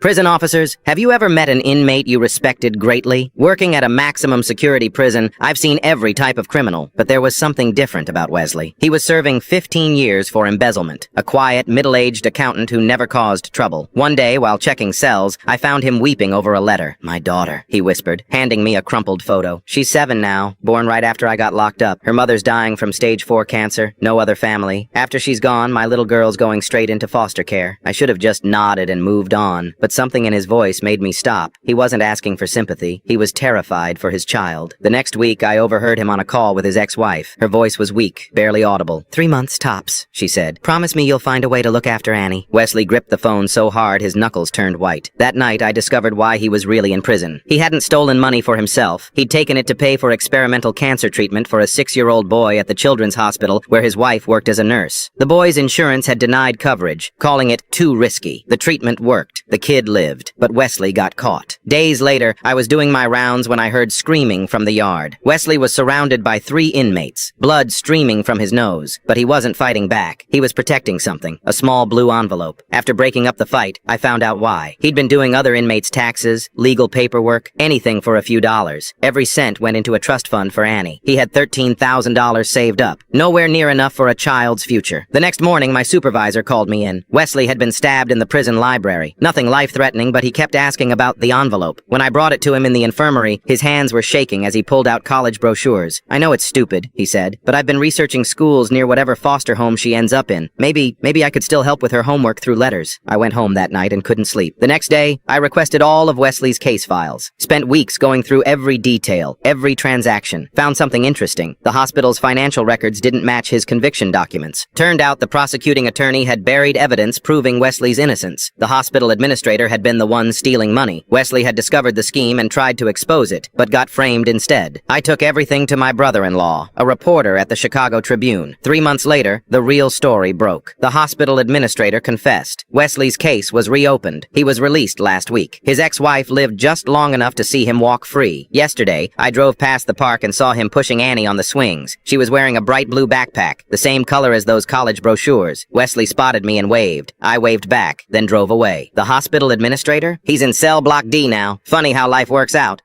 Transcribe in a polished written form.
Prison officers, have you ever met an inmate you respected greatly? Working at a maximum security prison, I've seen every type of criminal, but there was something different about Wesley. He was serving 15 years for embezzlement, a quiet, middle-aged accountant who never caused trouble. One day, while checking cells, I found him weeping over a letter. "My daughter," he whispered, handing me a crumpled photo. "She's 7 now, born right after I got locked up. Her mother's dying from stage 4 cancer, no other family. After she's gone, my little girl's going straight into foster care." I should have just nodded and moved on, but something in his voice made me stop. He wasn't asking for sympathy. He was terrified for his child. The next week, I overheard him on a call with his ex-wife. Her voice was weak, barely audible. "3 months tops," she said. "Promise me you'll find a way to look after Annie." Wesley gripped the phone so hard his knuckles turned white. That night, I discovered why he was really in prison. He hadn't stolen money for himself. He'd taken it to pay for experimental cancer treatment for a 6-year-old boy at the children's hospital where his wife worked as a nurse. The boy's insurance had denied coverage, calling it too risky. The treatment worked. The kid lived. But Wesley got caught. Days later, I was doing my rounds when I heard screaming from the yard. Wesley was surrounded by 3 inmates, blood streaming from his nose, but he wasn't fighting back. He was protecting something, a small blue envelope. After breaking up the fight, I found out why. He'd been doing other inmates' taxes, legal paperwork, anything for a few dollars. Every cent went into a trust fund for Annie. He had $13,000 saved up, nowhere near enough for a child's future. The next morning, my supervisor called me in. Wesley had been stabbed in the prison library. Nothing life-threatening, but he kept asking about the envelope. When I brought it to him in the infirmary, his hands were shaking as he pulled out college brochures. "I know it's stupid," he said, "but I've been researching schools near whatever foster home she ends up in. Maybe I could still help with her homework through letters." I went home that night and couldn't sleep. The next day, I requested all of Wesley's case files. Spent weeks going through every detail, every transaction. Found something interesting. The hospital's financial records didn't match his conviction documents. Turned out the prosecuting attorney had buried evidence proving Wesley's innocence. The hospital administrator had been the one stealing money. Wesley had discovered the scheme and tried to expose it, but got framed instead. I took everything to my brother-in-law, a reporter at the Chicago Tribune. 3 months later, the real story broke. The hospital administrator confessed. Wesley's case was reopened. He was released last week. His ex-wife lived just long enough to see him walk free. Yesterday, I drove past the park and saw him pushing Annie on the swings. She was wearing a bright blue backpack, the same color as those college brochures. Wesley spotted me and waved. I waved back, then drove away. The hospital administrator? He's in cell block D now. Funny how life works out.